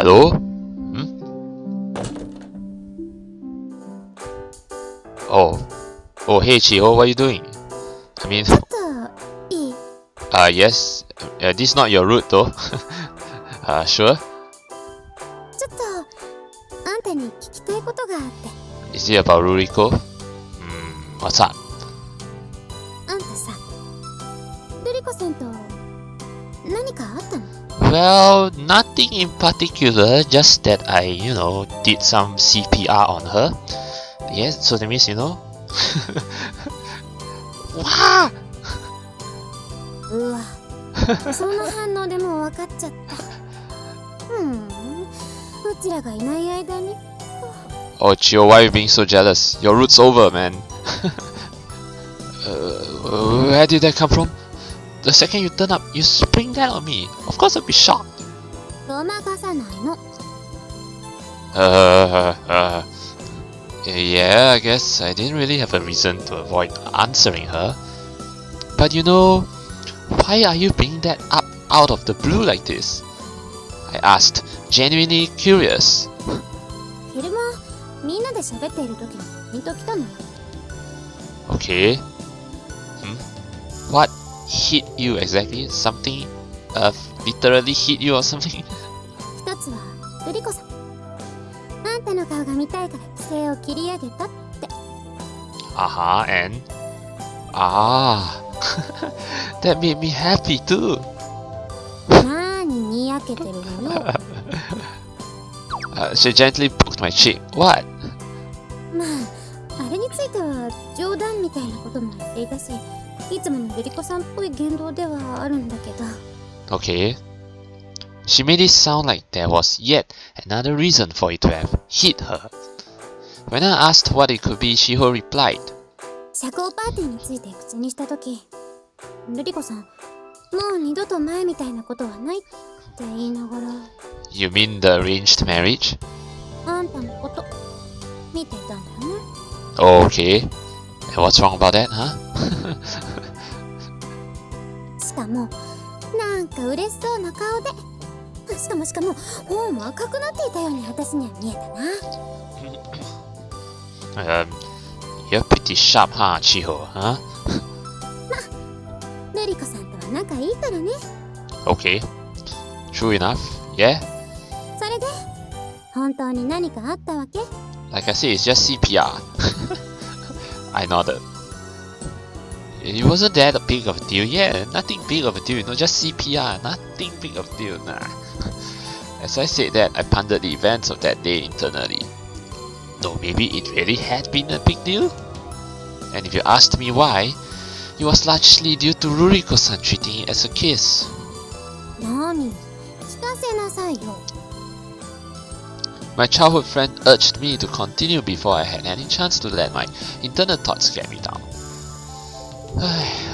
Hello? Hmm? Oh, hey Chiho, what are you doing? I mean, ちょっといい？ yes. This is not your route though. Sure. ちょっとあんたに聞きたいことがあって。 Is it about Ruriko? What's up? あんたさ、ルリコさんと何かあったの？ Well, nothing in particular, just that I, did some CPR on her. Yes, so that means, Wow! うわ、その反応でもう分かっちゃった。うちらがいない間に。Oh, Chio, why are you being so jealous? Your route's over, man. Where did that come from? The second you turn up, you spring that on me. Of course I'd be shocked. ごまかさないの。Yeah, I guess I didn't really have a reason to avoid answering her. But why are you bringing that up out of the blue like this? I asked, genuinely curious. 昼間みんなで喋っている時にピンときたのよ。 Okay. What hit you exactly? Something literally hit you or something? 一つはルリコさん。あんたの顔が見たいから規制を切り上げたって。And that made me happy too. なーににやけてるのよ。She gently poked my cheek. What? まあ、あれについては冗談みたいなことも言っていたし、いつものルリコさんっぽい言動ではあるんだけど。Okay. She made it sound like there was yet another reason for it to have hit her. When I asked what it could be, Shiho replied. 社交パーティーについて口にしたとき、ルリコさん、もう二度と前みたいなことはないって言いながら。You mean the arranged marriage? あんたのこと見ていたんだよね。Okay. And what's wrong about that, huh? しかも、なんか嬉しそうな顔で。しかも、頬も赤くなっていたように私には見えたな。You're pretty sharp, huh, Chiho, huh? ルリコさんとは仲いいからね。Okay. True enough, yeah? それで、本当に何かあったわけ？ Like I said, it's just CPR. I nodded. It wasn't that big of a deal, yeah. Nothing big of a deal, just CPR. Nothing big of a deal, nah. As I said that, I pondered the events of that day internally. Though maybe it really had been a big deal? And if you asked me why, it was largely due to Ruriko-san treating it as a kiss. なに？聞かせなさいよ。My childhood friend urged me to continue before I had any chance to let my internal thoughts get me down.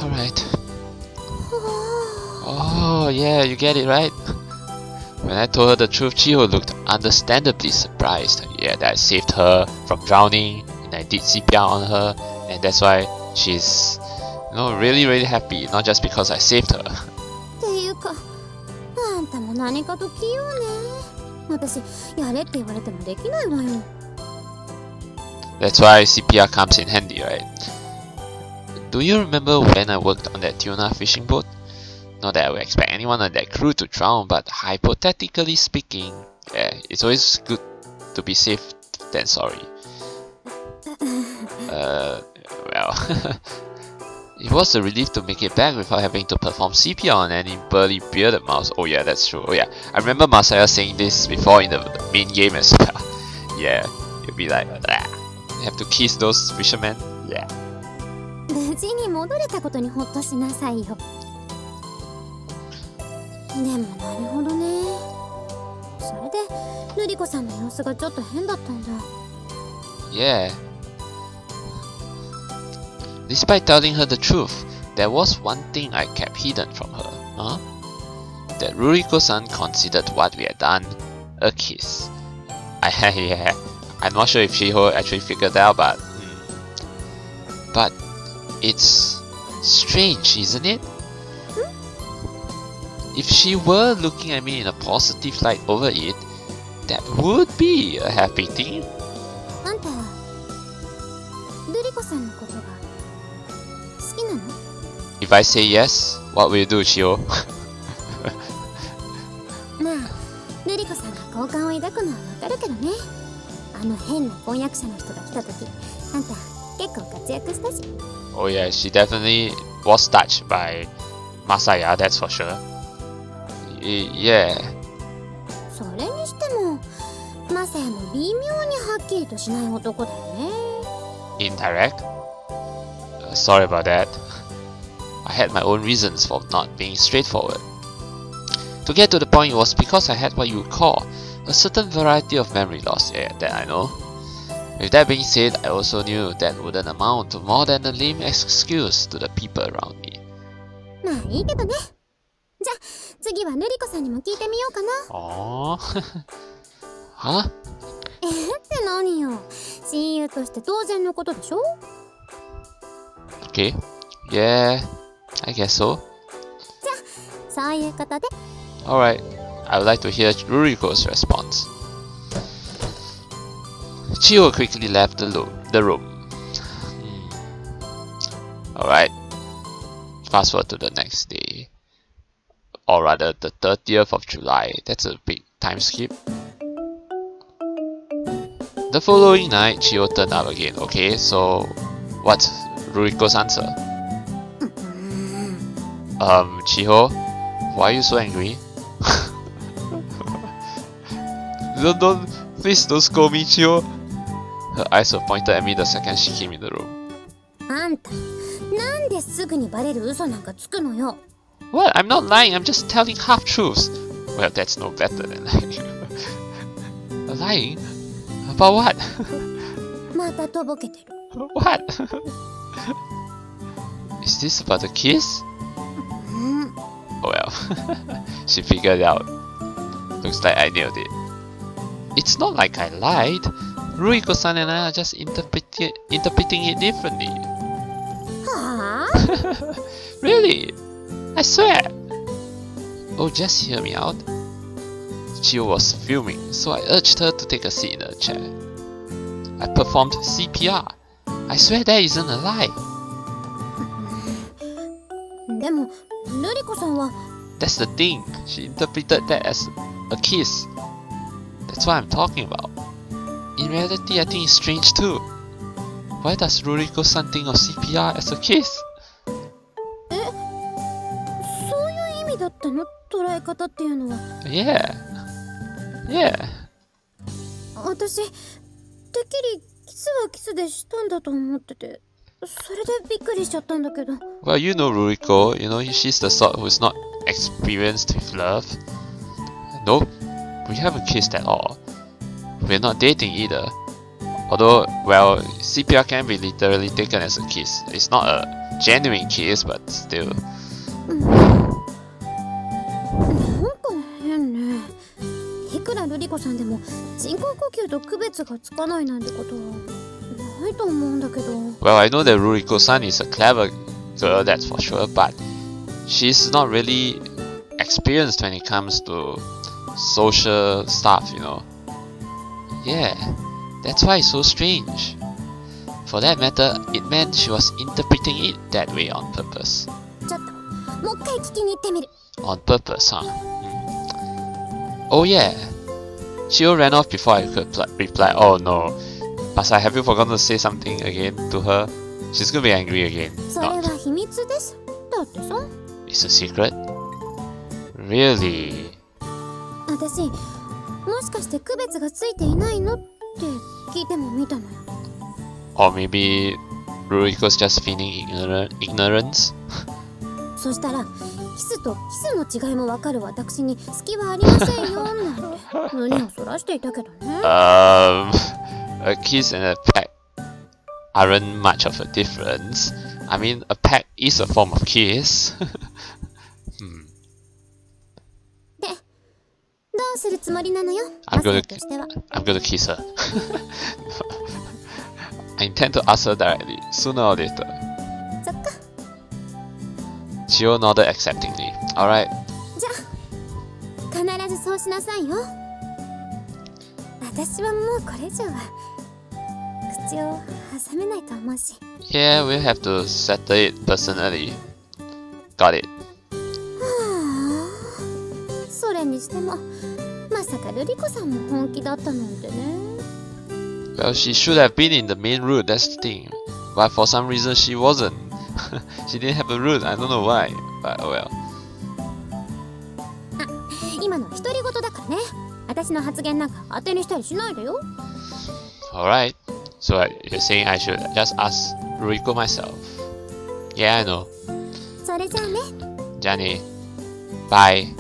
Alright. Oh, yeah, you get it, right? When I told her the truth, Chiho looked understandably surprised. Yeah, that I saved her from drowning, and I did CPR on her, and that's why she's, really, really happy, not just because I saved her. っていうか、あんたも何かと器用ね。私、やれって言われてもできないわよ。That's why CPR comes in handy, right? Do you remember when I worked on that tuna fishing boat? Not that I would expect anyone on that crew to drown, but hypothetically speaking, yeah, it's always good to be safe than sorry. Well, it was a relief to make it back without having to perform CPR on any burly bearded mouse. Oh yeah, that's true. Oh yeah, I remember Masaya saying this before in the main game as well. Yeah, you'll be like, you have to kiss those fishermen. Yeah. 無事に戻れたことにほっとしなさいよ。でもなるほどね。それでルリコさんの様子がちょっと変だったんだ。Yeah. Despite telling her the truth, there was one thing I kept hidden from her. That Ruriko-san considered what we had done a kiss. Yeah, I'm not sure if Shiho actually figured that out, but it's strange, isn't it? If she were looking at me in a positive light over it, That would be a happy thing. あんたルリコさんのことが好きなの？ If I say yes, what will you do, Chio? まあルリコさんが好感を抱くのはわかるけどね。あの変な婚約者の人が来た時あんた結構活躍したし。 Oh yeah, she definitely was touched by Masaya, that's for sure. Yeah. それにしてもマサヤも微妙にはっきりとしない男だよね。 Indirect? Sorry about that. I had my own reasons for not being straightforward. To get to the point, it was because I had what you would call a certain variety of memory loss. Yeah, that I know. With that being said, I also knew that wouldn't amount to more than a lame excuse to the people around me. まあいいけどね。じゃあ次はルリコさんにも聞いてみようかな。Aww. Huh? って何よ。親友として当然のことでしょ。 Okay. Yeah, I guess so. そういうことで。 Alright, I would like to hear Ruriko's response. Chio quickly left the room. Alright, fast forward to the next day. Or rather, the 30th of July. That's a big time skip. The following night, Chio turned up again. Okay, so what's Ruriko's answer? Chiho, why are you so angry? Please don't scold me, Chiho. Her eyes were pointed at me the second she came in the room. あんたなんですぐにバレる嘘なんかつくのよ。 What? I'm not lying, I'm just telling half truths. Well, that's no better than lying. Lying? About what? またとぼけてる。 What? Is this about the kiss? Oh well, she figured it out. Looks like I nailed it. It's not like I lied. Ruriko-san and I are just interpreting it differently. はあ Really? I swear. Oh, just hear me out. Chio was fuming, so I urged her to take a seat in her chair. I performed CPR. I swear that isn't a lie. でもルリコさんは That's the thing. She interpreted that as a kiss. That's what I'm talking about. In reality, I think it's strange too. Why does Ruriko-san think of CPR as a kiss? そういう意味だったの？捉え方っていうのは。 Yeah. Yeah. 私てっきりキスはキスでしたんだと思ってて、それでびっくりしちゃったんだけど。 Well, you know Ruriko. You know she's the sort who's not experienced with love. Nope. We haven't kissed at all. We're not dating either. Although, well, CPR can be literally taken as a kiss. It's not a genuine kiss, but still. なんか変ね。いくらルリコさんでも人工呼吸と区別がつかないなんてことはないと思うんだけど。 Well, I know that Ruriko-san is a clever girl, that's for sure, but she's not really experienced when it comes to social stuff, you know. Yeah, that's why it's so strange. For that matter, it meant she was interpreting it that way on purpose. ちょっともう一回聞きに行ってみる。 On purpose, huh? Oh yeah. Chio ran off before I could reply. Oh no. Masaya, have you forgotten to say something again to her? She's gonna be angry again. それ Not. は秘密です。だってさ。 It's a secret? Really? 私もしかして区別がついていないのって聞いてもみたのよ。 Or maybe Ruriko's just feeling ignorance? そしたらキスとキスの違いもわかる私に隙はありませんよなんて胸をそらしていたけどね。A kiss and a peck aren't much of a difference. I mean, a peck is a form of kiss. で、どうするつもりなのよ、 I'm マサ gonna ヤとしては。 I'm gonna kiss her. I intend to ask her directly, sooner or later. そっか。 Chio nodded acceptingly. Alright. じゃあ必ずそうしなさいよ。私はもうこれ以上は口を挟めないと思うし。Yeah, we'll have to settle it personally. Got it. はあ、それにしてもまさかルリコさんも本気だったなんてね。Well, she should have been in the main route, that's the thing. But for some reason she wasn't. She didn't have a route, I don't know why. But oh well. 今の独り言だからね。私の発言なんか当てにしたりしないでよ。Alright. So you're saying I should just ask Rico myself. Yeah, I know. それじゃあね。じゃあね。Bye.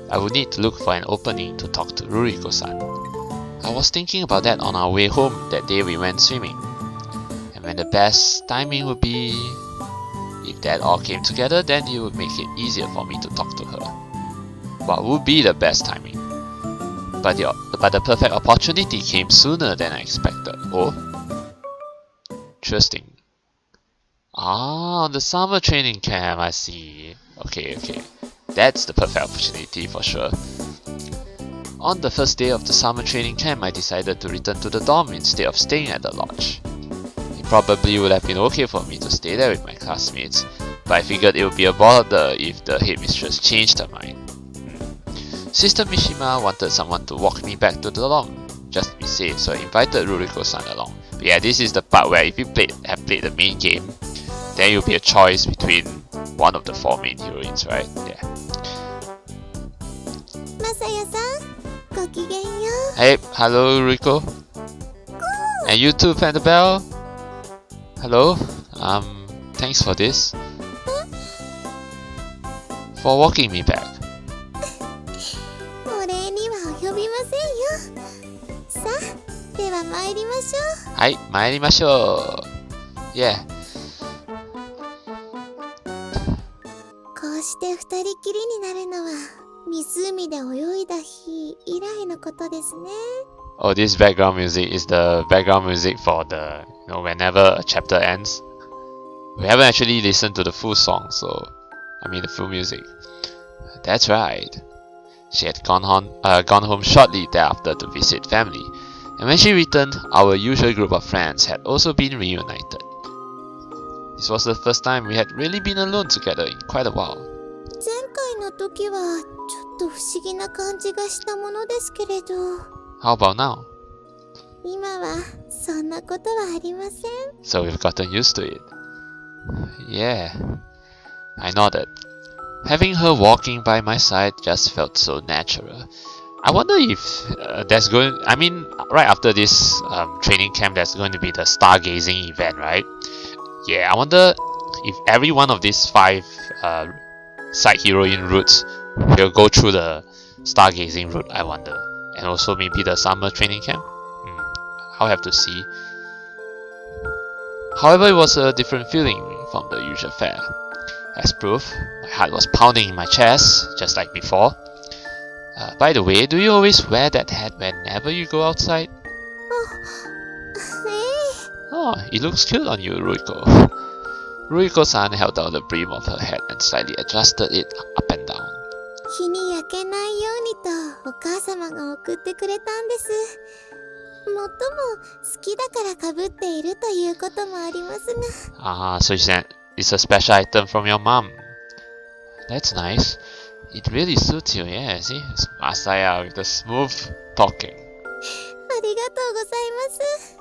I would need to look for an opening to talk to Ruriko-san. I was thinking about that on our way home that day we went swimming. And when the best timing would be... If that all came together, then it would make it easier for me to talk to her. What would be the best timing? But the perfect opportunity came sooner than I expected. Oh? Interesting. Ah, the summer training camp, I see. Okay. That's the perfect opportunity for sure. On the first day of the summer training camp, I decided to return to the dorm instead of staying at the lodge. It probably would have been okay for me to stay there with my classmates, but I figured it would be a bother if the headmistress changed her mind. Sister Mishima wanted someone to walk me back to the dorm, just to be safe, so I invited Ruriko-san along. But yeah, this is the part where if you have played the main game, then it will be a choice between one of the 4 main heroines, right? Yeah. Masaya-san, ごきげんよう。 Hey, hello Rico. And you too, Pandabelle. Hello. Thanks for this. For walking me back. お礼には及びませんよ。さあ、では参りましょう。はい、参りましょう。Yeah. こうして二人きりになるのは湖で泳いだ日以来のことですね。Oh, this background music is the background music for the, whenever a chapter ends. We haven't actually listened to the full song, the full music. That's right. She had gone home shortly thereafter to visit family, and when she returned, our usual group of friends had also been reunited. This was the first time we had really been alone together in quite a while. 前回の時はちょっと不思議な感じがしたものですけれど。How about now? 今はそんなことはありません。 So we've gotten used to it. Yeah. I nodded. Having her walking by my side just felt so natural. I wonder if right after this training camp there's going to be the stargazing event, right? Yeah, I wonder if every one of these 5 side heroine routes will go through the stargazing route, I wonder. And also maybe the summer training camp? I'll have to see. However, it was a different feeling from the usual fare. As proof, my heart was pounding in my chest, just like before. By the way, do you always wear that hat whenever you go outside? Oh, it looks cute on you, Ruriko. Ruriko-san held down the brim of her hat and slightly adjusted it up and down. 日に焼けないようにとお母様が送ってくれたんです。もっとも好きだからかぶっているということもありますが。So you said it's a special item from your mom. That's nice. It really suits you, yeah, see? It's Masaya with the smooth talking. ありがとうございます。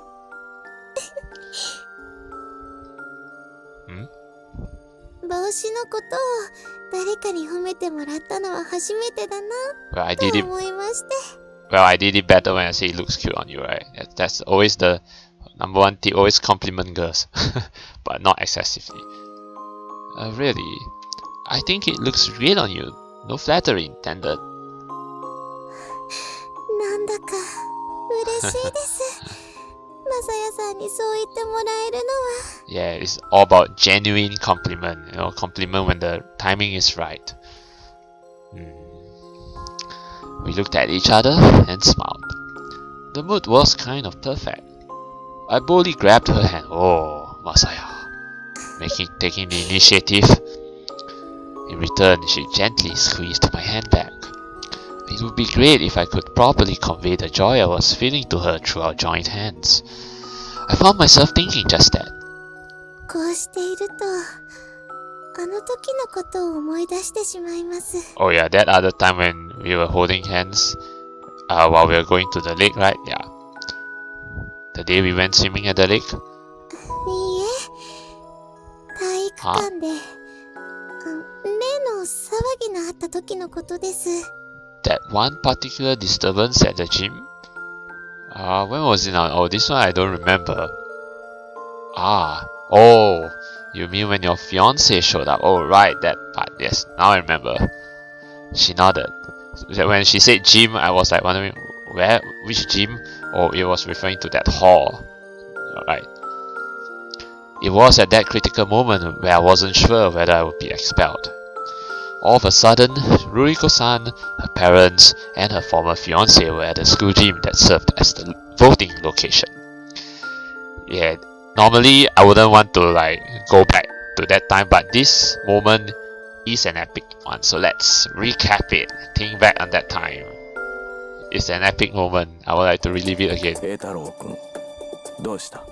帽子のことを誰かに褒めてもらったのは初めてだなと思いまして。Well, I did it better when I say it looks cute on you, right? That's always the number one tip, always compliment girls, but not excessively. Really, I think it looks great on you. No flattery intended. なんだか嬉しいです。マサヤさんにそう言ってもらえるのは。Yeah, it's all about genuine compliment. Compliment when the timing is right. We looked at each other and smiled. The mood was kind of perfect. I boldly grabbed her hand. Oh, Masaya, taking the initiative. In return, she gently squeezed my hand back. It would be great if I could properly convey the joy I was feeling to her through our joint hands. I found myself thinking just that. こうしていると、あの時のことを思い出してしまいます。Oh yeah, that other time when we were holding hands while we were going to the lake, right? Yeah. The day we went swimming at the lake? いいえ、体育館で、例の騒ぎのあった時のことです。That one particular disturbance at the gym? When was it now? Oh, this one I don't remember. Oh, you mean when your fiance showed up? Oh, right, that part. Yes, now I remember. She nodded. When she said gym, I was like wondering, which gym? Oh, it was referring to that hall. Alright. It was at that critical moment where I wasn't sure whether I would be expelled. All of a sudden, Ruriko-san, her parents, and her former fiance were at the school gym that served as the voting location. Yeah, normally I wouldn't want to go back to that time, but this moment is an epic one, so let's recap it. Think back on that time. It's an epic moment. I would like to relive it again. 栄太郎君、どうした？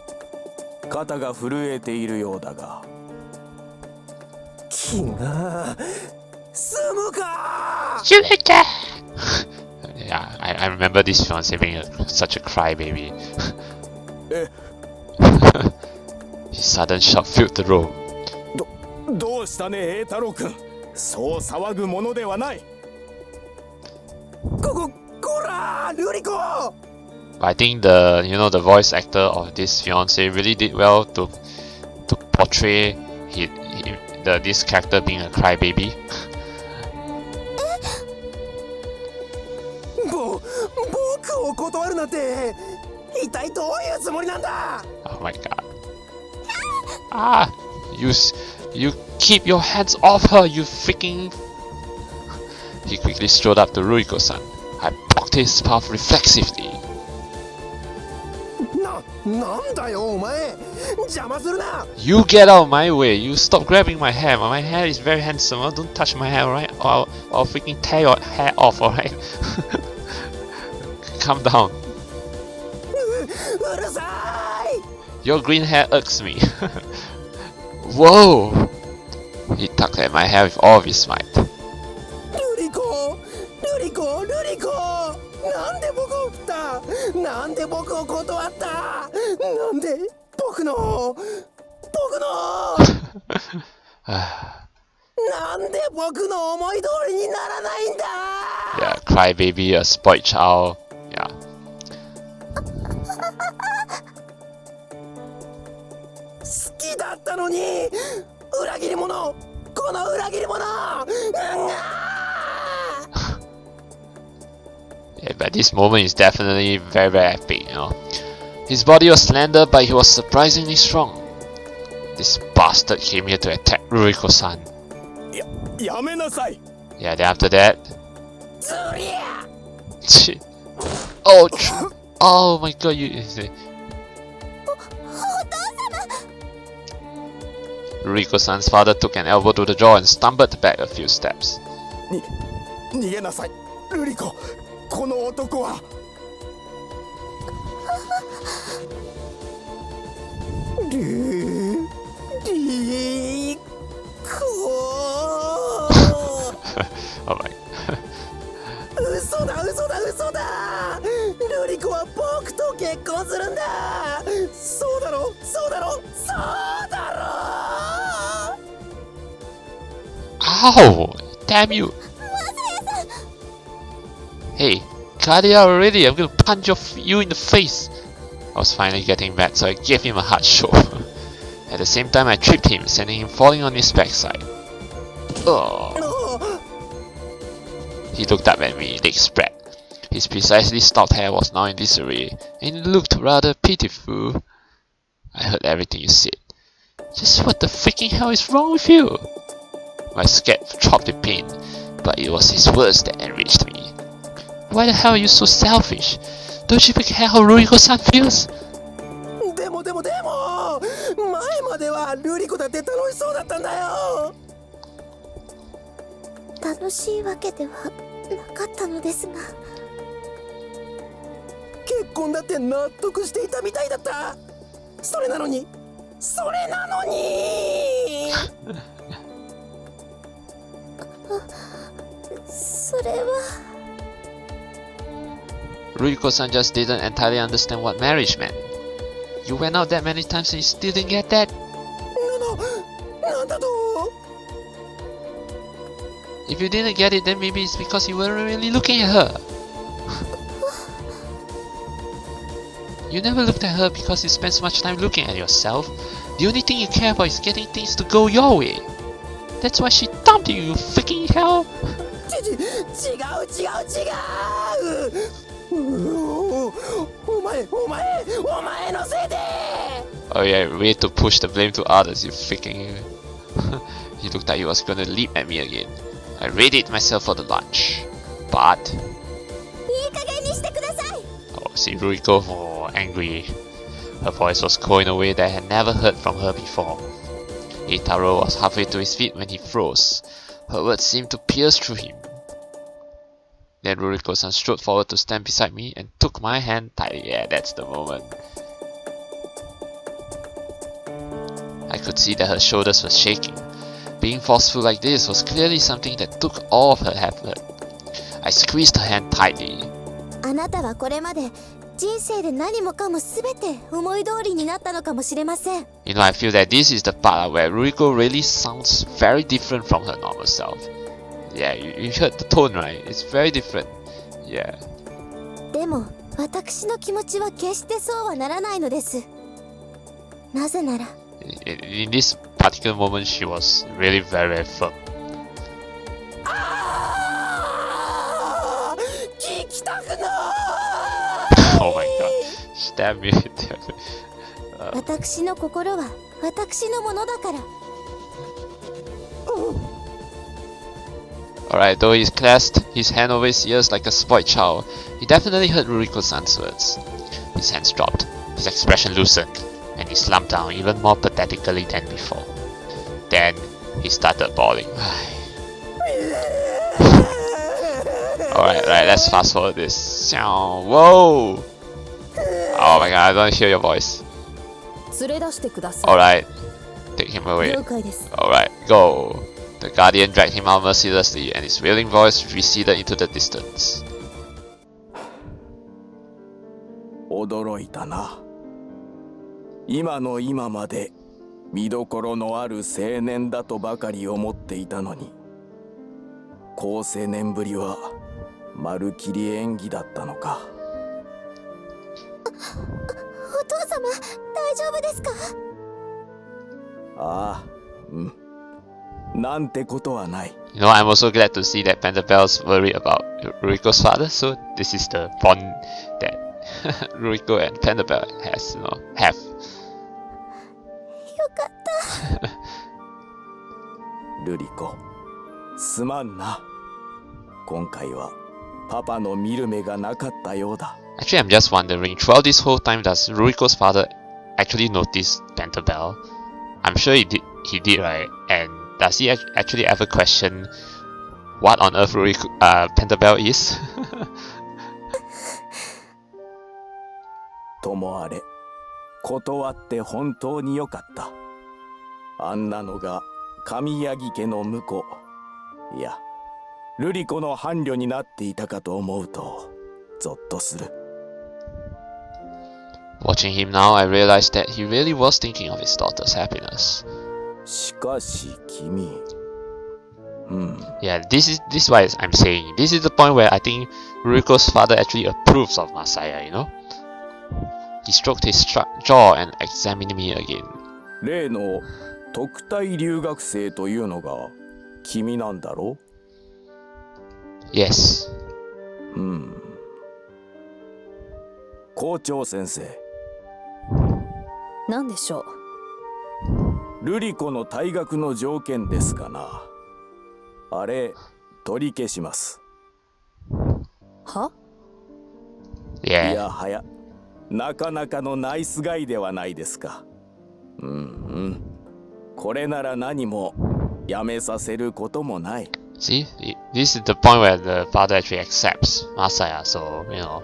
肩が震えているようだが。気が済むか。Yeah, I remember this fiance being such a crybaby. His sudden shock filled the room. どうしたね、栄太郎君。そう騒ぐものではない。こら、ルリコ。I think the voice actor of this fiance really did well to portray this character being a crybaby. 僕を断るなんて一体どういうつもりなんだ。 Oh my god. You keep your hands off her, you freaking... He quickly strode up to Ruriko-san. I blocked his path reflexively. なんだよお前、邪魔するな。 You get out of my way. You stop grabbing my hair. My hair is very handsome. Don't touch my hair, alright? Or I'll freaking tear your hair off, alright? Calm down. うるさい。 Your green hair irks me. Whoa! He tugged at my hair with all of his might. ルリコ、なんで僕を振った？なんで僕を断った？なんで僕のなんで僕の思い通りにならないんだ。 Yeah, crybaby, a spoiled child. Yeah. 好きだったのに裏切り者、この裏切り者。Yeah, but this moment is definitely very, very epic, His body was slender, but he was surprisingly strong. This bastard came here to attack Ruriko-san. やめなさい。 Yeah, then after that... ズリア。 Oh my god, you... Ruriko-san's father took an elbow to the jaw and stumbled back a few steps. 逃げなさい、ルリコ。この男はリコ。Oh my. 嘘だ。ルリコは僕と結婚するんだ。そうだろ。Ow! Damn you! Hey, cut it out already! I'm gonna punch you in the face! I was finally getting mad, so I gave him a hard shove. At the same time, I tripped him, sending him falling on his backside. Ugh. He looked up at me, legs spread. His precisely stopped hair was now in disarray, and it looked rather pitiful. I heard everything you said. Just what the freaking hell is wrong with you? My scalp throbbed with pain, but it was his words that enraged me. Why the hell are you so selfish? Don't you even care how Ruriko-san feels? でも前まではルリコだって楽しそうだったんだよ。楽しいわけではかったのですが。結婚だって納得していたみたいだった。それなのにそれは Ruriko-san just didn't entirely understand what marriage meant. You went out that many times and you still didn't get that? なんだと。 If you didn't get it, then maybe it's because you weren't really looking at her. You never looked at her because you spent so much time looking at yourself. The only thing you care about is getting things to go your way. That's why she dumped you, you freaking hell! 違う。お前のせいで。 Oh yeah, way to push the blame to others, you freaking... He looked like he was gonna leap at me again. I readied myself for the lunch. But... いい加減にしてください。 Oh, see Ruriko, oh, angry. Her voice was cold in a way that I had never heard from her before. Itaro was halfway to his feet when he froze. Her words seemed to pierce through him. Then Ruriko-san strode forward to stand beside me and took my hand tightly. Yeah, that's the moment. I could see that her shoulders were shaking. Being forceful like this was clearly something that took all of her effort. I squeezed her hand tightly. あなたはこれまで人生で何もかも全て思い通りになったのかもしれません。 You know, I feel that this is the part where Ruriko really sounds very different from her normal self. Yeah, you heard the tone, right? It's very different. Yeah. でも私の気持ちは決してそうはならないのです。なぜなら In this particular moment, she was really very firm. 聞きたくない。 Oh my god. Stab me. 私の心は私のものだから。 Alright, though he clasped his hand over his ears like a spoiled child, he definitely heard Ruriko-san's words. His hands dropped, his expression loosened, and he slumped down even more pathetically than before. Then, he started bawling. Alright, let's fast forward this. Whoa! Oh my god, I don't hear your voice. 連れ出してください。 Alright, take him away. 了解です。 Alright, go. The guardian dragged him out mercilessly, and his wailing voice receded into the distance. 驚いたな。今の今まで見どころのある青年だとばかり思っていたのに、好青年ぶりはまるきり演技だったのか。お父様、大丈夫ですか？ああ、うん。なんてことはない。You know, I'm also glad to see that Pentabelle's worried about Ruriko's father, so this is the bond that Ruriko and Pentabelle have. よかった。ルリコ、すまんな。今回はパパの見る目がなかったようだ。Actually, I'm just wondering, throughout this whole time, does Ruriko's father actually notice Pentabelle? I'm sure he did, right? And does he actually ever question what on earth Pentabelle is? ともあれ、断って本当によかった。あんなのが神谷木家の婿、いや、ルリコの伴侶になっていたかと思うとゾッとする。Watching him now, I realized that he really was thinking of his daughter's happiness. しかし君、Yeah, this is why I'm saying this is the point where I think Ruriko's father actually approves of Masaya. You know, he stroked his jaw and examined me again. 例の特待留学生というのが君なんだろ？Yes. 校長先生。何でしょう？ルリコの退学の条件ですがな。あれ、取り消します。は？ Yeah. いやはや、なかなかのナイスガイではないですか。これなら何もやめさせることもない。See, this is the point where the father actually accepts Masaya, so, you know.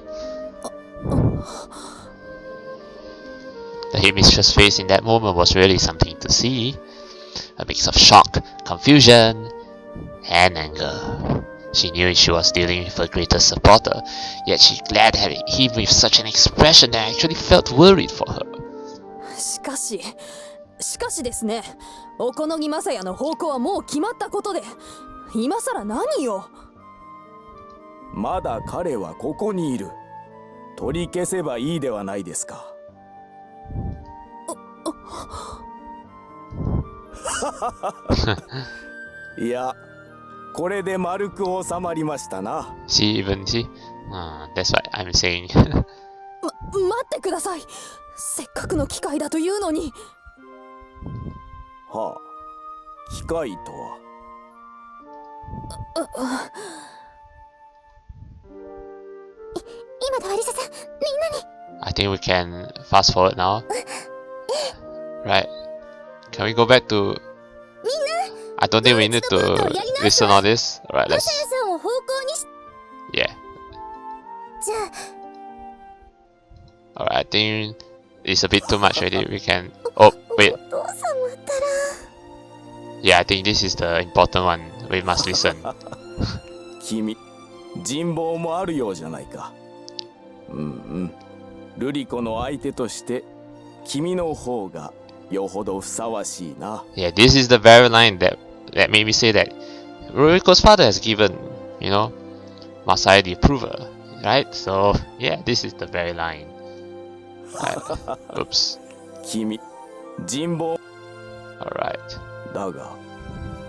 The headmistress' face in that moment was really something to see. A mix of shock, confusion, and anger. She knew she was dealing with her greatest supporter, yet she glared at him with such an expression that I actually felt worried for her. しかしですね、Okonogi Masayaの方向はもう決まったことで、今さら何よ。まだ彼はここにいる。取り消せばいいではないですか。いや、これで丸く収まりましたな。See, that's what I'm saying. 待ってください。せっかくの機会だというのに。はあ、機会とは。今だわりささん、みんなに。 I think we can fast forward now. Right. Can we go back to... I don't think we need to listen all this. Alright, マ let's... サヤさんを方向にし。 Yeah. じゃあ。 Alright, I think it's a bit too much already. We can... Oh, wait. お父様ったら。 Yeah, I think this is the important one. We must listen. 君、人望もあるようじゃないか。ルリコの相手として君の方がよほどふさわしいな。Yeah, this is the very line that made me say that Ruriko's father has given, you know, Masaya the approval, right? So, yeah, this is the very line. Right. Oops. 君、人望。Alright. だが、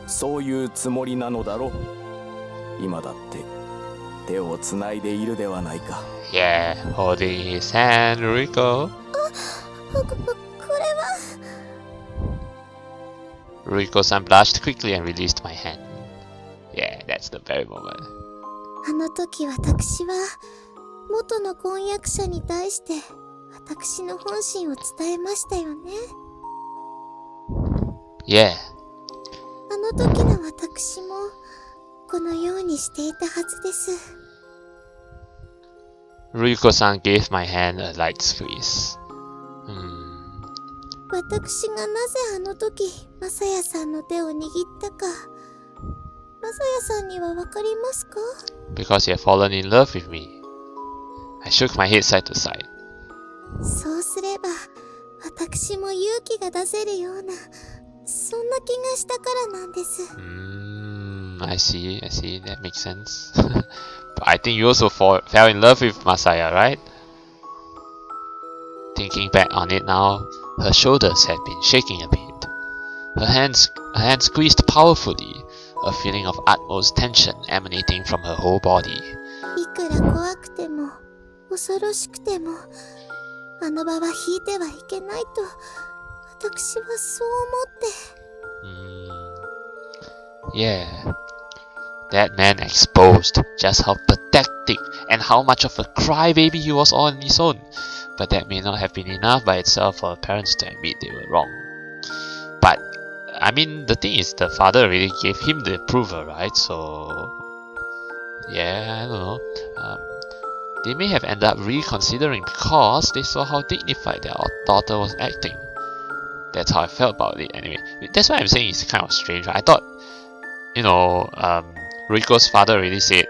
そういうつもりなのだろう。今だって手をつないでいるではないか。Yeah, holding his hand, Rico. これは。 Ruriko-san blushed quickly and released my hand. Yeah, that's the very moment. あの時私は元の婚約者に対して私の本心を伝えましたよね。 Yeah. あの時の私もこのようにしていたはずです。 Ruriko-san gave my hand a light squeeze. 私がなぜあの時マサヤさんの手を握ったか、マサヤさんにはわかりますか？ Because you have fallen in love with me. I shook my head side to side. そうすれば私も勇気が出せるような、そんな気がしたからなんです。I see, that makes sense. But I think you also fell in love with Masaya, right? Thinking back on it now, her shoulders had been shaking a bit. Her hands squeezed powerfully, a feeling of utmost tension emanating from her whole body. いくら怖くても恐ろしくてもあの場は引いてはいけないと私はそう思って。 Yeah. That man exposed just how pathetic and how much of a crybaby he was on his own. But that may not have been enough by itself for parents to admit they were wrong. But, I mean, the thing is, the father really gave him the approval, right? So, yeah, I don't know. They may have ended up reconsidering because they saw how dignified their daughter was acting. That's how I felt about it anyway. That's why I'm saying it's kind of strange. I thought, you know, Ruriko's father already said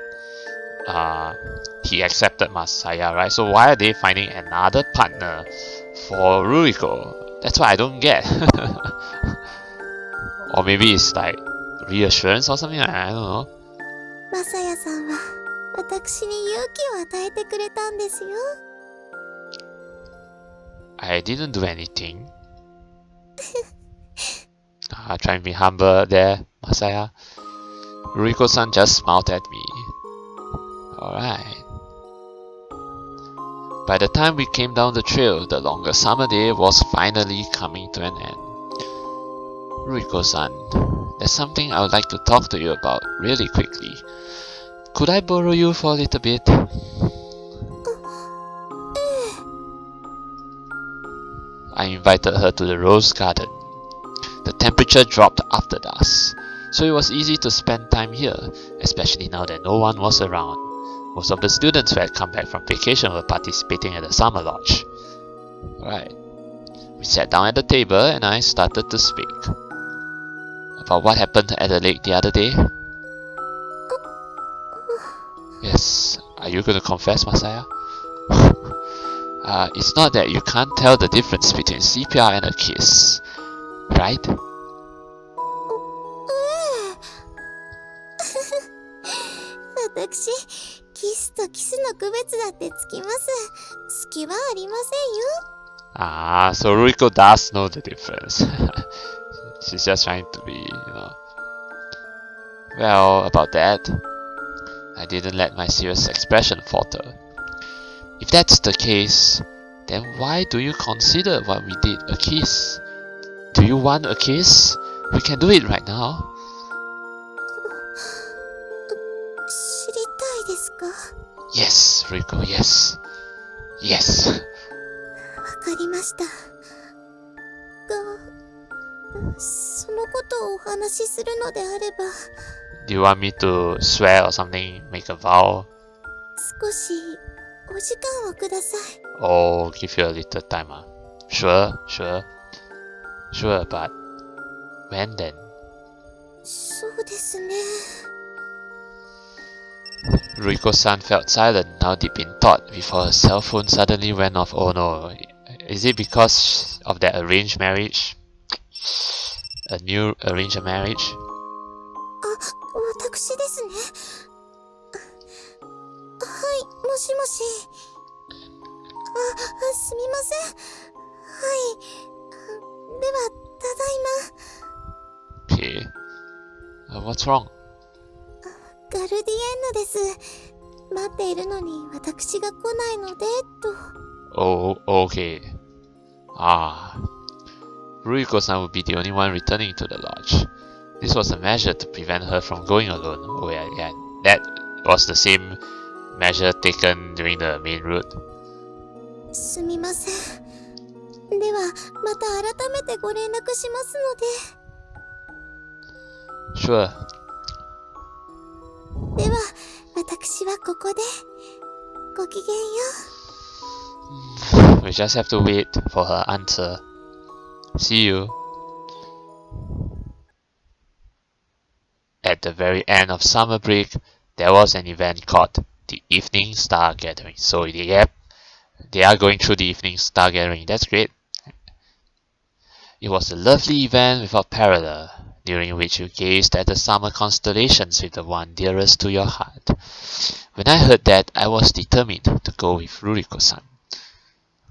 he accepted Masaya, right? So why are they finding another partner for Ruriko? That's what I don't get. Or maybe it's like reassurance or something, I don't know. マサヤさんは私に勇気を与えてくれたんですよ。 I didn't do anything. Trying to be humble there, Masaya. Ruriko-san just smiled at me. Alright. By the time we came down the trail, the longer summer day was finally coming to an end. Ruriko-san, there's something I would like to talk to you about really quickly. Could I borrow you for a little bit? I invited her to the rose garden. The temperature dropped after dusk, so it was easy to spend time here, especially now that no one was around. Most of the students who had come back from vacation were participating at the summer lodge. Alright. We sat down at the table and I started to speak about what happened at the lake the other day. Yes, are you going to confess, Masaya? It's not that you can't tell the difference between CPR and a kiss, right? 私、キスとキスの区別だってつきます。隙はありませんよ。Ah, so Ruriko does know the difference. She's just trying to be, Well, about that, I didn't let my serious expression falter. If that's the case, then why do you consider what we did a kiss? Do you want a kiss? We can do it right now. 知りたいですか？ Yes, Rico, yes. Yes. わかりました。そのことをお話しするのであれば。Do you want me to swear or something? Make a vow? 少しお時間をください。Oh, give you a little time. Sure, but when then? そうですね。Ruriko-san felt silent, now deep in thought, before her cell phone suddenly went off. Oh no, is it because of that arranged marriage? A new arranged marriage? 私ですね。はい、もしもし。すみません。はい。では、ただいま。Okay. What's wrong? ガルディエンヌです。待っているのに私が来ないので、と。Oh, okay. Ruriko-san would be the only one returning to the lodge. This was a measure to prevent her from going alone. Oh yeah, that was the same measure taken during the main route. すみません。では、また改めてご連絡しますので。Sure. では、私はここで。ごきげんよう。We just have to wait for her answer. See you. At the very end of summer break, there was an event called the Evening Stargazing. So yep, they are going through the Evening Stargazing. That's great. It was a lovely event without parallel, during which you gazed at the summer constellations with the one dearest to your heart. When I heard that, I was determined to go with Ruriko-san.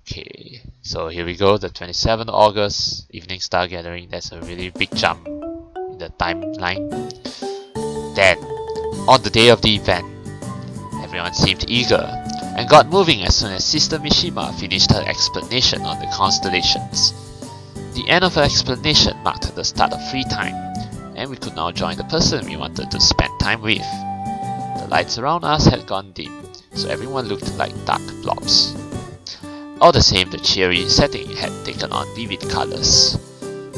Okay, so here we go, the 27th August Evening Stargazing. That's a really big jump in the timeline. Then, on the day of the event, everyone seemed eager and got moving as soon as Sister Mishima finished her explanation on the constellations. The end of her explanation marked the start of free time, and we could now join the person we wanted to spend time with. The lights around us had gone dim, so everyone looked like dark blobs. All the same, the cheery setting had taken on vivid colors.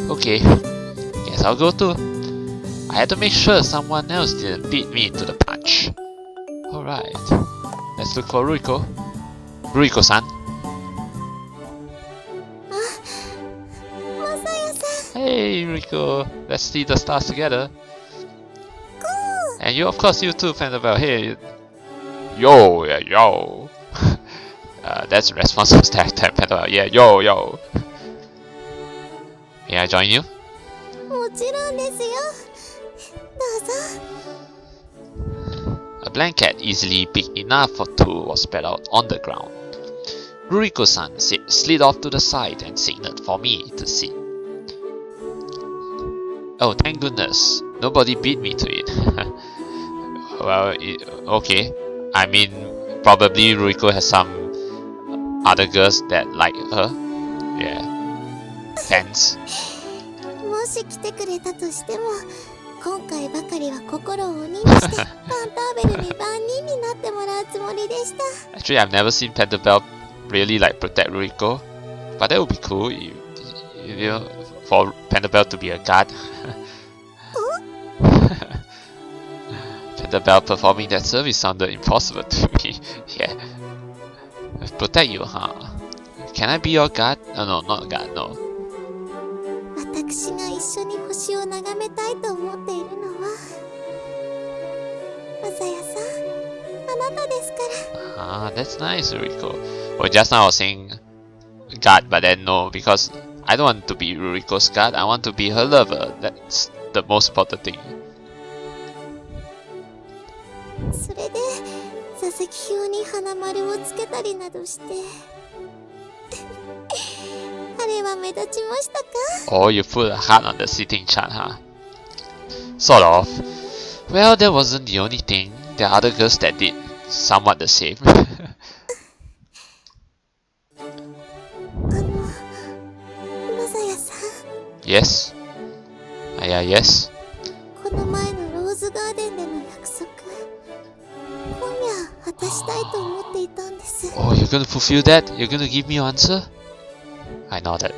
Okay, guess I'll go too. I had to make sure someone else didn't beat me to the punch. Alright, let's look for Ruriko. Ruriko-san. Masaya-san. Hey Rico, let's see the stars together. And you, of course, you too, Pandabel. Hey, yo, yeah, yo. That's a responsible character, Pandabel. Yeah, yo. May I join you? もちろんですよ。どうぞ。A blanket easily big enough for two was spread out on the ground. Ruriko-san slid off to the side and signaled for me to sit. Oh, thank goodness. Nobody beat me to it. Well, okay. I mean, probably Ruriko has some other girls that like her. Yeah. Thanks. もし来てくれたとしても、今回ばかりは心を鬼にしてパンターベルに万人になってもらうつもりでした。Actually, I've never seen Pentabel really like protect Ruriko, but that would be cool. You know, for Pentabel to be a guard. the bell performing that service sounded impossible to me. Yeah. Protect you, huh? Can I be your guard? No, not guard, no. 私が一緒に星を眺めたいと思っているのはマサヤさん、あなたですから。Ah, that's nice, Rico. Well, just now I was saying guard, but then no, because I don't want to be Ruriko's guard, I want to be her lover. That's the most important thing. それで座席表に花丸をつけたりなどしてあれは目立ちましたか? Oh, you put a heart on the seating chart, huh? Sort of. Well, that wasn't the only thing. There are other girls that did somewhat the same. マサヤさん。 Yes? Yes? この前のローズガーデンでの約束、今夜果たしたいと思っていたんです。 Oh, you're gonna fulfill that? You're gonna give me your answer? I nodded.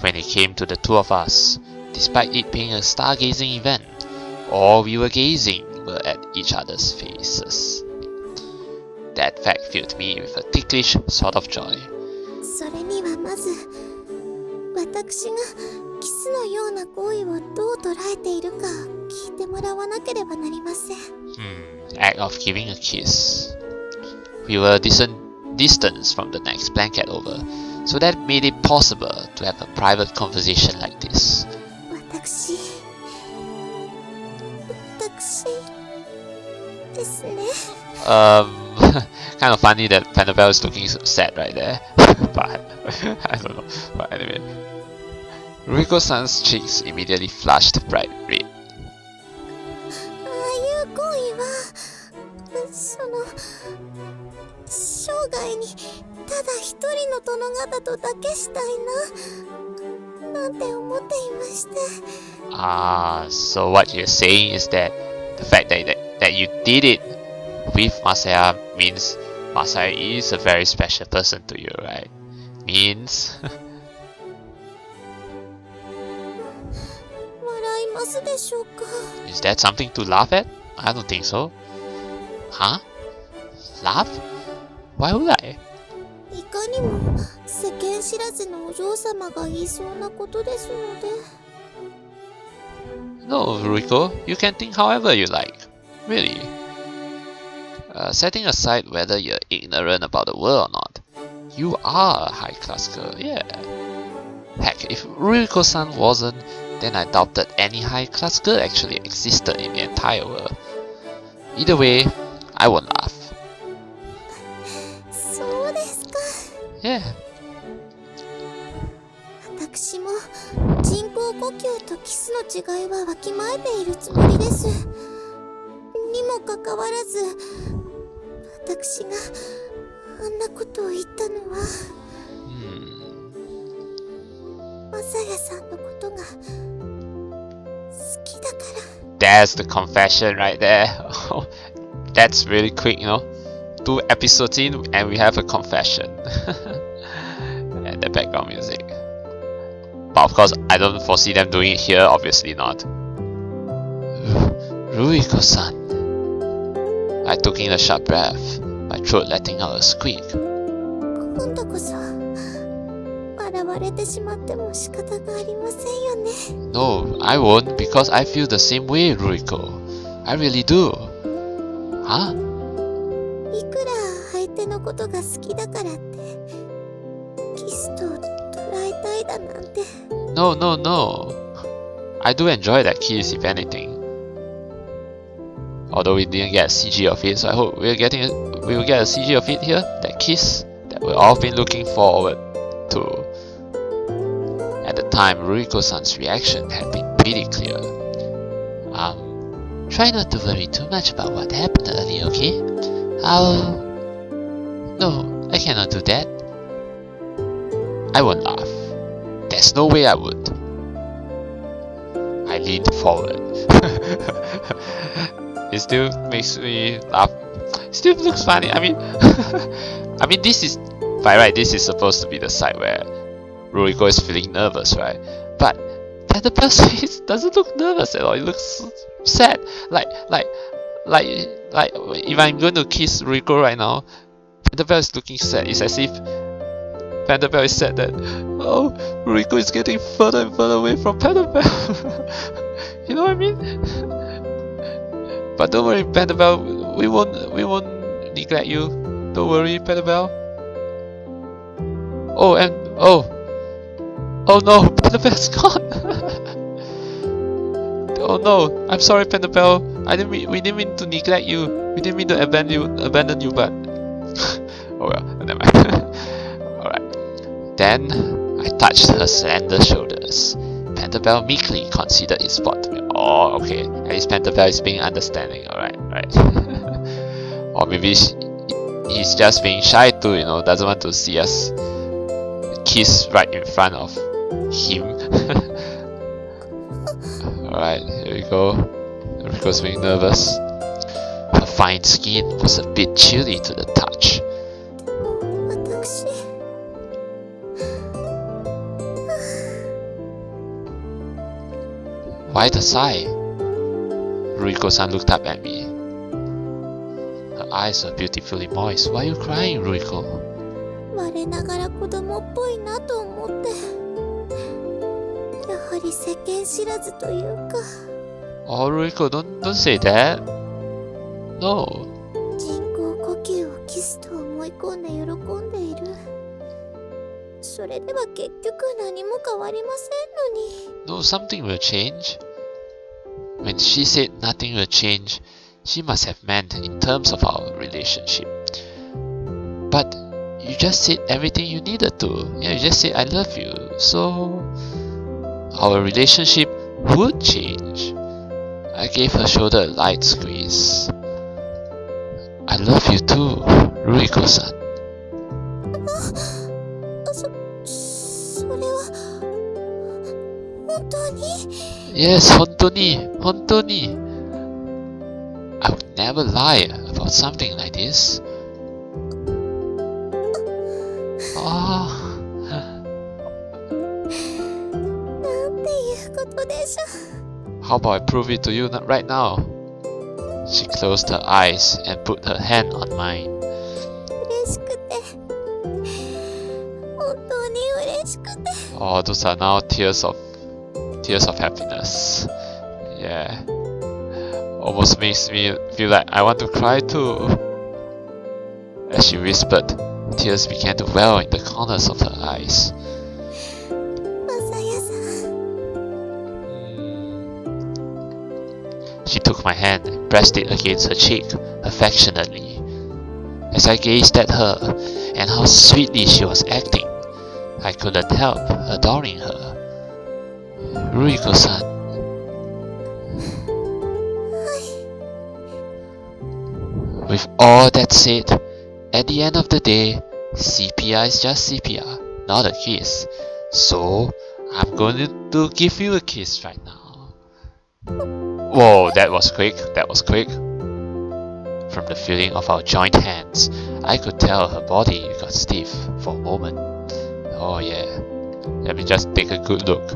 When it came to the two of us, despite it being a stargazing event, all we were gazing were at each other's faces. That fact filled me with a ticklish sort of joy. それにはまず、私がキスのような行為をどう捉えているか聞いてもらわなければなりません。Act of giving a kiss. We were a decent distance from the next blanket over, so that made it possible to have a private conversation like this. 私ですね。Kind of funny that Panabelle is looking so sad right there. But I don't know. But anyway, Ruriko-san's cheeks immediately flushed bright red. ああいう行為は、生涯にただ一人の殿方とだけしたいな、なんて思っていまして。Ah, so what you're saying is that the fact that you did it with Masaya means Masaya is a very special person to you, right? Means 笑いますでしょうか? Is that something to laugh at? I don't think so. Huh? Laugh? Why would I? いかにも世間知らずのお嬢様が言いそうなことですので。No, Rico, you can think however you like. Really. Setting aside whether you're ignorant about the world or not, you are a high-class girl, yeah. Heck, if Ruriko-san wasn't, then I doubted any high-class girl actually existed in the entire world. Either way, I won't laugh. そうですか。Yeah. 私も人工呼吸とキスの違いはわきまえているつもりです。にもかかわらず、私があんなことを言ったのは、マサヤさんのことが好きだから。There's the confession right there. That's really quick, you know. 2 episodes in and we have a confession. And the background music. But of course, I don't foresee them doing it here, obviously not. Ruriko-san. I took in a sharp breath, my throat letting out a squeak. 今度こそ笑われてしまっても仕方がありませんよね。 No, I won't because I feel the same way, Ruriko. I really do. Huh? いくら相手のことが好きだからってキスと捉えたいだなんて。 No. I do enjoy that kiss, if anything. Although we didn't get a CG of it, so I hope we will get a CG of it here. That kiss that we've all been looking forward to. At the time, Ruriko-san's reaction had been pretty clear. Try not to worry too much about what happened earlier, okay? No, I cannot do that. I won't laugh. There's no way I would. I leaned forward. It still makes me laugh. Still looks funny. I mean, this is by right. This is supposed to be the side where Ruriko is feeling nervous, right? But Panabelle's face doesn't look nervous at all. It looks sad. Like like if I'm going to kiss Rico right now, Pentabel is looking sad. It's as if Pentabel is sad that, oh, Rico is getting further and further away from Pentabel. You know what I mean? But don't worry, Pentabel, we won't neglect you. Don't worry, Pentabel. Oh, and oh no, Pentabel's gone. Oh no, I'm sorry, Pentabel. We didn't mean to neglect you. We didn't mean to abandon you, but oh well, never mind. Alright. Then I touched her slender shoulders. Pentabel meekly conceded his spot to me. Oh, okay. At least Pentabel is being understanding. Alright, right. Or maybe he's just being shy too, you know, doesn't want to see us kiss right in front of him. Alright, here we go. Rico's being nervous. Her fine skin was a bit chilly to the touch. 私 Why the sigh? Ruriko-san looked up at me. Her eyes were beautifully moist. Why are you crying, Ruriko? 我ながら子供っぽいなと思って、やはり世間知らずというか、 Oh, Ruriko, don't say that. No. 人工呼吸をキスと思い込んで喜んでいる。それでは結局何も変わりませんのに。 No, something will change. When she said nothing will change, she must have meant in terms of our relationship. But you just said everything you needed to. Yeah, you just said I love you. So our relationship would change. I gave her shoulder a light squeeze. I love you too, Ruriko-san. それは本当に？ Yes, 本当に。I would never lie about something like this. Oh. なんていうことでしょう。 How about I prove it to you right now? She closed her eyes and put her hand on mine. 嬉しくて、本当に嬉しくて。 Oh, those are now tears of happiness. Yeah. Almost makes me feel like I want to cry too. As she whispered, tears began to well in the corners of her eyes. マサヤさん、 She took my hand and pressed it against her cheek affectionately. As I gazed at her and how sweetly she was acting, I couldn't help adoring her. Ruriko-san. With all that said, at the end of the day, CPR is just CPR, not a kiss. So, I'm going to give you a kiss right now. Whoa, that was quick. From the feeling of our joined hands, I could tell her body got stiff for a moment. Oh yeah. Let me just take a good look.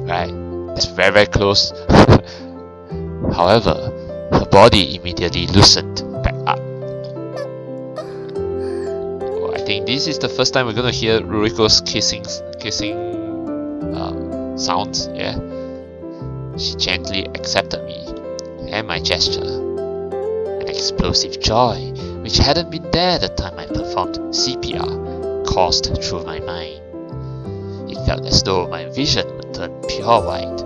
Right, it's very, very close. However, her body immediately loosened back up. Oh, I think this is the first time we're gonna hear Ruriko's kissing sounds. Yeah. She gently accepted me and my gesture. An explosive joy, which hadn't been there the time I performed CPR, coursed through my mind. It felt as though my vision would turn pure white.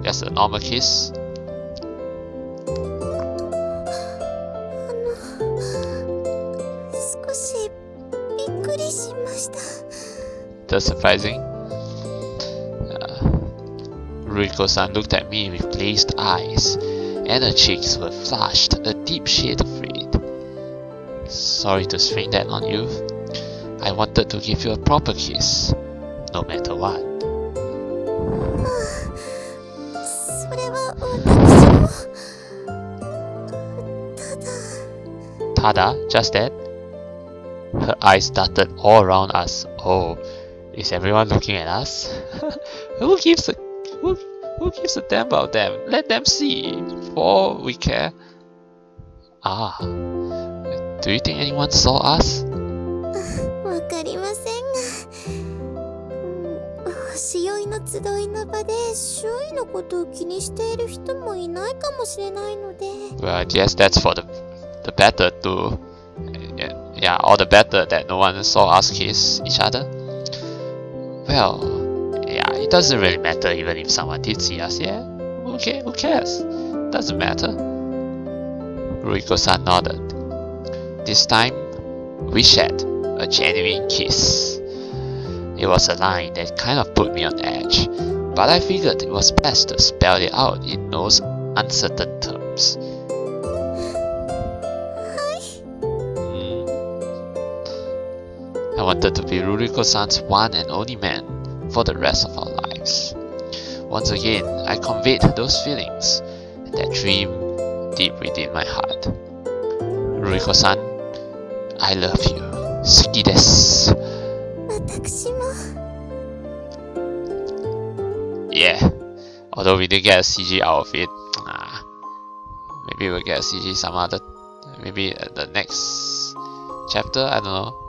That's a normal kiss. 少しびっくりしました。 That's surprising. Ruriko-san looked at me with glazed eyes, and her cheeks were flushed a deep shade of red. Sorry to spring that on you. I wanted to give you a proper kiss, no matter what. それは私も。ただ。 Tada, just that? Her eyes darted all around us. Oh, Is everyone looking at us? Who gives a damn about them? Let them see. For all we care. Ah. Do you think anyone saw us? わかりませんが、星酔いの集いの場で周囲のことを気にしている人もいないかもしれないので。Well, I guess that's for the better to, yeah, all the better that no one saw us kiss each other. Well, yeah, it doesn't really matter even if someone did see us, yeah? Okay, who cares? Doesn't matter. Ruriko-san nodded. This time, we shared a genuine kiss. It was a line that kind of put me on edge, but I figured it was best to spell it out in those uncertain terms. I wanted to be Ruriko-san's one and only man for the rest of our lives. Once again, I conveyed those feelings and that dream deep within my heart. Ruriko-san, I love you. 好きです。私も。Yeah, although we didn't get a CG out of it, maybe we'll get a CG some other, maybe the next chapter, I don't know.